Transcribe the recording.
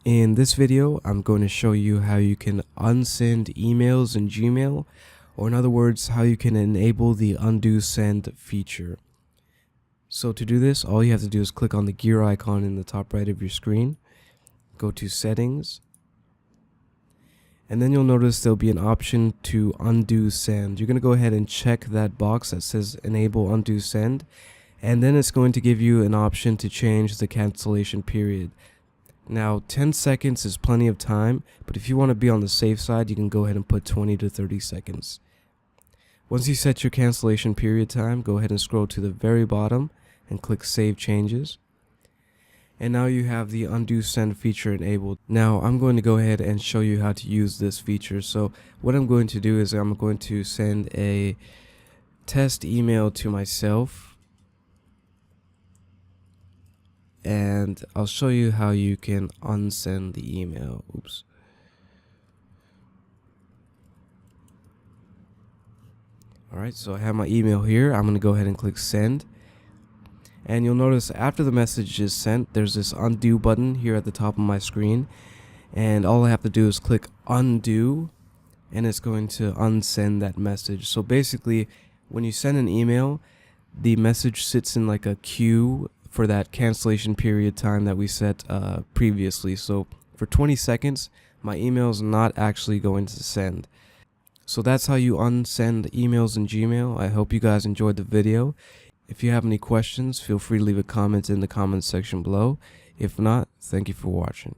In this video, I'm going to show you how you can unsend emails in Gmail, or in other words, how you can enable the undo send feature. So to do this, all you have to do is click on the gear icon in the top right of your screen, go to settings, and then you'll notice there'll be an option to undo send. You're going to go ahead and check that box that says enable undo send, and then it's going to give you an option to change the cancellation period. Now 10 seconds is plenty of time, but if you want to be on the safe side, you can go ahead and put 20 to 30 seconds. Once you set your cancellation period time, go ahead and scroll to the very bottom and click Save Changes. And now you have the undo send feature enabled. Now I'm going to go ahead and show you how to use this feature. So what I'm going to do is I'm going to send a test email to myself, and I'll show you how you can unsend the email. Oops. Alright, so I have my email here. I'm going to go ahead and click send. And you'll notice after the message is sent, there's this undo button here at the top of my screen. And all I have to do is click undo, and it's going to unsend that message. So basically, when you send an email, the message sits in like a queue for that cancellation period time that we set previously. So for 20 seconds, my email is not actually going to send. So that's how you unsend emails in Gmail. I hope you guys enjoyed the video. If you have any questions, feel free to leave a comment in the comments section below. If not, thank you for watching.